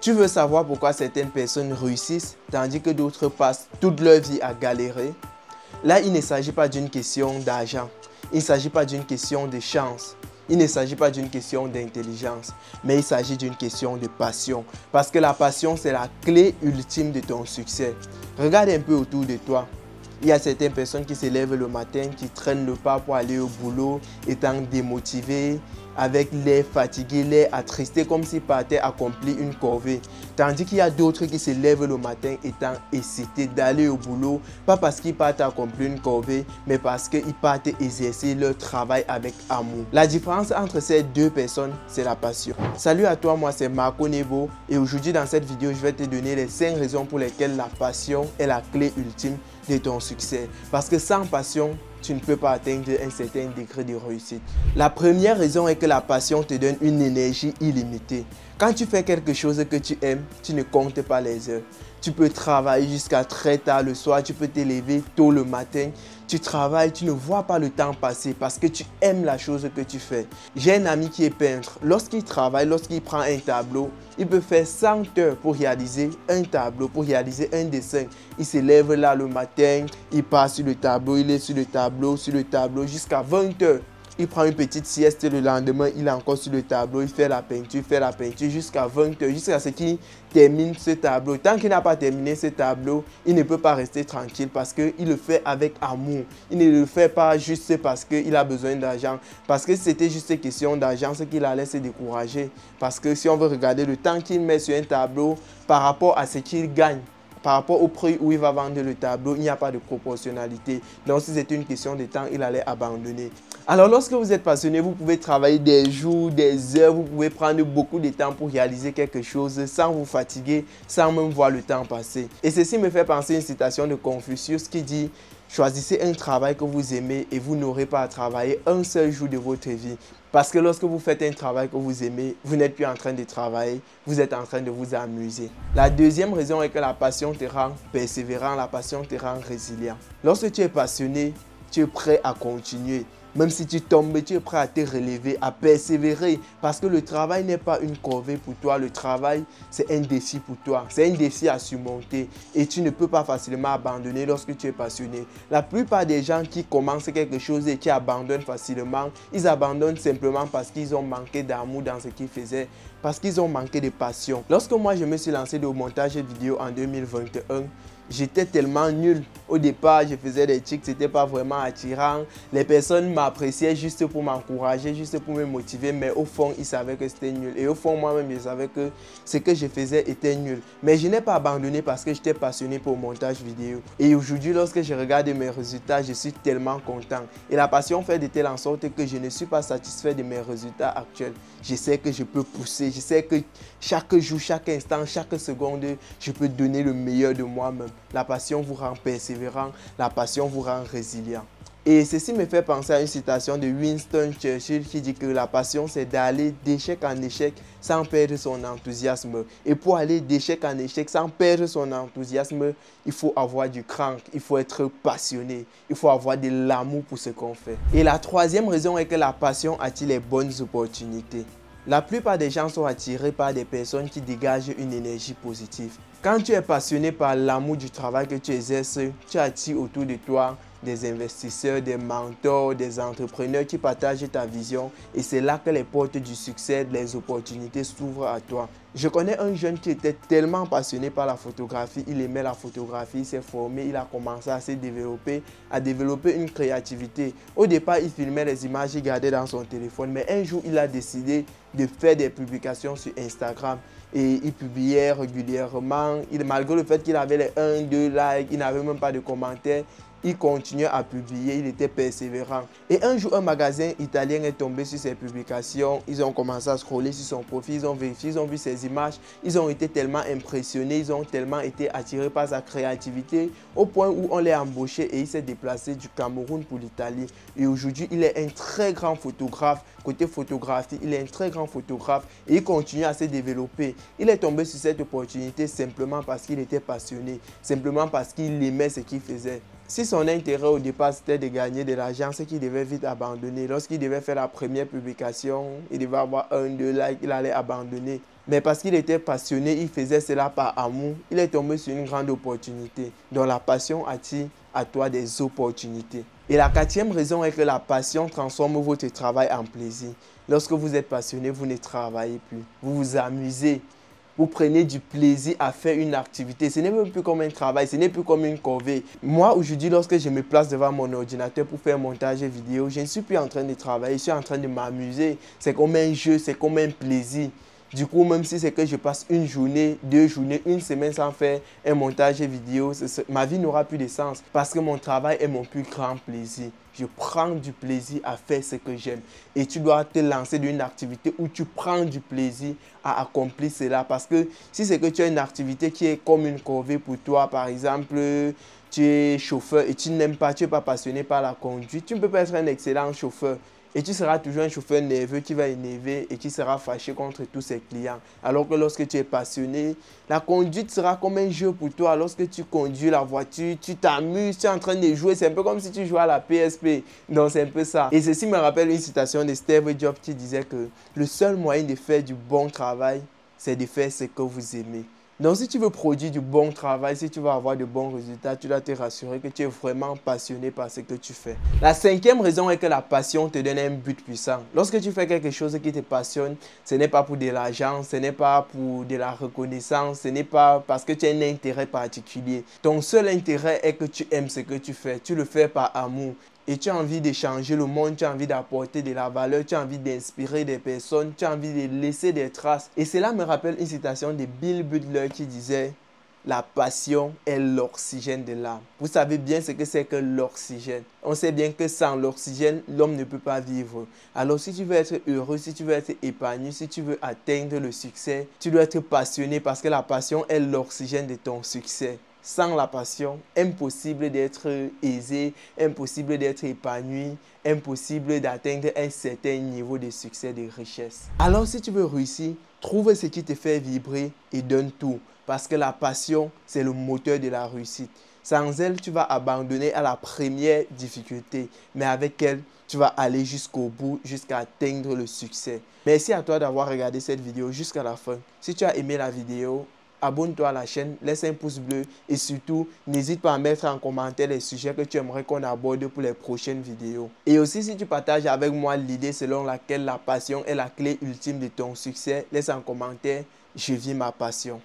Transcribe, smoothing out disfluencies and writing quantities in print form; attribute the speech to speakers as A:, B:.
A: Tu veux savoir pourquoi certaines personnes réussissent tandis que d'autres passent toute leur vie à galérer? Là, il ne s'agit pas d'une question d'argent, il ne s'agit pas d'une question de chance, il ne s'agit pas d'une question d'intelligence, mais il s'agit d'une question de passion. Parce que la passion, c'est la clé ultime de ton succès. Regarde un peu autour de toi. Il y a certaines personnes qui se lèvent le matin, qui traînent le pas pour aller au boulot, étant démotivées, avec l'air fatigué, l'air attristé, comme s'ils partaient accomplir une corvée. Tandis qu'il y a d'autres qui se lèvent le matin étant excités d'aller au boulot, pas parce qu'ils partent accomplir une corvée, mais parce qu'ils partent exercer leur travail avec amour. La différence entre ces deux personnes, c'est la passion. Salut à toi, moi c'est Marco Nebo et aujourd'hui dans cette vidéo, je vais te donner les 5 raisons pour lesquelles la passion est la clé ultime de ton succès. Parce que sans passion, tu ne peux pas atteindre un certain degré de réussite. La première raison est que la passion te donne une énergie illimitée. Quand tu fais quelque chose que tu aimes, tu ne comptes pas les heures. Tu peux travailler jusqu'à très tard le soir, tu peux te lever tôt le matin. Tu travailles, tu ne vois pas le temps passer parce que tu aimes la chose que tu fais. J'ai un ami qui est peintre. Lorsqu'il travaille, lorsqu'il prend un tableau, il peut faire 100 heures pour réaliser un tableau, pour réaliser un dessin. Il se lève là le matin, il part sur le tableau, il est sur le tableau jusqu'à 20 heures. Il prend une petite sieste le lendemain, il est encore sur le tableau, il fait la peinture jusqu'à 20 heures, jusqu'à ce qu'il termine ce tableau. Tant qu'il n'a pas terminé ce tableau, il ne peut pas rester tranquille parce qu'il le fait avec amour. Il ne le fait pas juste parce qu'il a besoin d'argent. Parce que si c'était juste une question d'argent, c'est qu'il allait se décourager. Parce que si on veut regarder le temps qu'il met sur un tableau par rapport à ce qu'il gagne, par rapport au prix où il va vendre le tableau, il n'y a pas de proportionnalité. Donc, si c'est une question de temps, il allait abandonner. Alors, lorsque vous êtes passionné, vous pouvez travailler des jours, des heures, vous pouvez prendre beaucoup de temps pour réaliser quelque chose sans vous fatiguer, sans même voir le temps passer. Et ceci me fait penser à une citation de Confucius qui dit « Choisissez un travail que vous aimez et vous n'aurez pas à travailler un seul jour de votre vie. » Parce que lorsque vous faites un travail que vous aimez, vous n'êtes plus en train de travailler, vous êtes en train de vous amuser. La deuxième raison est que la passion te rend persévérant, la passion te rend résilient. Lorsque tu es passionné, tu es prêt à continuer. Même si tu tombes, tu es prêt à te relever, à persévérer. Parce que le travail n'est pas une corvée pour toi. Le travail, c'est un défi pour toi. C'est un défi à surmonter. Et tu ne peux pas facilement abandonner lorsque tu es passionné. La plupart des gens qui commencent quelque chose et qui abandonnent facilement, ils abandonnent simplement parce qu'ils ont manqué d'amour dans ce qu'ils faisaient. Parce qu'ils ont manqué de passion. Lorsque moi, je me suis lancé au montage vidéo en 2021, j'étais tellement nul. Au départ, je faisais des trucs, ce n'était pas vraiment attirant. Les personnes m'appréciaient juste pour m'encourager, juste pour me motiver. Mais au fond, ils savaient que c'était nul. Et au fond, moi-même, je savais que ce que je faisais était nul. Mais je n'ai pas abandonné parce que j'étais passionné pour le montage vidéo. Et aujourd'hui, lorsque je regarde mes résultats, je suis tellement content. Et la passion fait de telle en sorte que je ne suis pas satisfait de mes résultats actuels. Je sais que je peux pousser. Je sais que chaque jour, chaque instant, chaque seconde, je peux donner le meilleur de moi-même. La passion vous rend persévérant, la passion vous rend résilient. Et ceci me fait penser à une citation de Winston Churchill qui dit que la passion, c'est d'aller d'échec en échec sans perdre son enthousiasme. Et pour aller d'échec en échec sans perdre son enthousiasme, il faut avoir du crank, il faut être passionné, il faut avoir de l'amour pour ce qu'on fait. Et la troisième raison est que la passion attire les bonnes opportunités. La plupart des gens sont attirés par des personnes qui dégagent une énergie positive. Quand tu es passionné par l'amour du travail que tu exerces, tu attires autour de toi des investisseurs, des mentors, des entrepreneurs qui partagent ta vision et c'est là que les portes du succès, les opportunités s'ouvrent à toi. Je connais un jeune qui était tellement passionné par la photographie, il aimait la photographie, il s'est formé, il a commencé à se développer, à développer une créativité. Au départ, il filmait les images qu'il gardait dans son téléphone, mais un jour, il a décidé de faire des publications sur Instagram. Et il publiait régulièrement, malgré le fait qu'il avait les 1-2 likes, il n'avait même pas de commentaires. Il continuait à publier, il était persévérant. Et un jour, un magasin italien est tombé sur ses publications. Ils ont commencé à scroller sur son profil, ils ont vérifié, ils ont vu ses images. Ils ont été tellement impressionnés, ils ont tellement été attirés par sa créativité au point où on l'a embauché et il s'est déplacé du Cameroun pour l'Italie. Et aujourd'hui, il est un très grand photographe. Côté photographie, il est un très grand photographe et il continue à se développer. Il est tombé sur cette opportunité simplement parce qu'il était passionné, simplement parce qu'il aimait ce qu'il faisait. Si son intérêt au départ c'était de gagner de l'argent, c'est qu'il devait vite abandonner. Lorsqu'il devait faire la première publication, il devait avoir 1-2 likes, il allait abandonner. Mais parce qu'il était passionné, il faisait cela par amour, il est tombé sur une grande opportunité. Donc la passion attire à toi des opportunités. Et la quatrième raison est que la passion transforme votre travail en plaisir. Lorsque vous êtes passionné, vous ne travaillez plus. Vous vous amusez. Vous prenez du plaisir à faire une activité. Ce n'est même plus comme un travail, ce n'est plus comme une corvée. Moi, aujourd'hui, lorsque je me place devant mon ordinateur pour faire un montage vidéo, je ne suis plus en train de travailler, je suis en train de m'amuser. C'est comme un jeu, c'est comme un plaisir. Du coup, même si c'est que je passe une journée, 2 journées, une semaine sans faire un montage vidéo, ma vie n'aura plus de sens parce que mon travail est mon plus grand plaisir. Je prends du plaisir à faire ce que j'aime. Et tu dois te lancer dans une activité où tu prends du plaisir à accomplir cela. Parce que si c'est que tu as une activité qui est comme une corvée pour toi, par exemple, tu es chauffeur et tu n'aimes pas, tu n'es pas passionné par la conduite, tu ne peux pas être un excellent chauffeur. Et tu seras toujours un chauffeur nerveux qui va énerver et qui sera fâché contre tous ses clients. Alors que lorsque tu es passionné, la conduite sera comme un jeu pour toi. Lorsque tu conduis la voiture, tu t'amuses, tu es en train de jouer. C'est un peu comme si tu jouais à la PSP. Donc c'est un peu ça. Et ceci me rappelle une citation de Steve Jobs qui disait que le seul moyen de faire du bon travail, c'est de faire ce que vous aimez. Donc, si tu veux produire du bon travail, si tu veux avoir de bons résultats, tu dois te rassurer que tu es vraiment passionné par ce que tu fais. La cinquième raison est que la passion te donne un but puissant. Lorsque tu fais quelque chose qui te passionne, ce n'est pas pour de l'argent, ce n'est pas pour de la reconnaissance, ce n'est pas parce que tu as un intérêt particulier. Ton seul intérêt est que tu aimes ce que tu fais. Tu le fais par amour. Et tu as envie de changer le monde, tu as envie d'apporter de la valeur, tu as envie d'inspirer des personnes, tu as envie de laisser des traces. Et cela me rappelle une citation de Bill Butler qui disait « La passion est l'oxygène de l'âme ». Vous savez bien ce que c'est que l'oxygène. On sait bien que sans l'oxygène, l'homme ne peut pas vivre. Alors si tu veux être heureux, si tu veux être épanoui, si tu veux atteindre le succès, tu dois être passionné parce que la passion est l'oxygène de ton succès. Sans la passion, impossible d'être aisé, impossible d'être épanoui, impossible d'atteindre un certain niveau de succès, de richesse. Alors si tu veux réussir, trouve ce qui te fait vibrer et donne tout. Parce que la passion, c'est le moteur de la réussite. Sans elle, tu vas abandonner à la première difficulté. Mais avec elle, tu vas aller jusqu'au bout, jusqu'à atteindre le succès. Merci à toi d'avoir regardé cette vidéo jusqu'à la fin. Si tu as aimé la vidéo, abonne-toi à la chaîne, laisse un pouce bleu et surtout, n'hésite pas à mettre en commentaire les sujets que tu aimerais qu'on aborde pour les prochaines vidéos. Et aussi, si tu partages avec moi l'idée selon laquelle la passion est la clé ultime de ton succès, laisse un commentaire, je vis ma passion.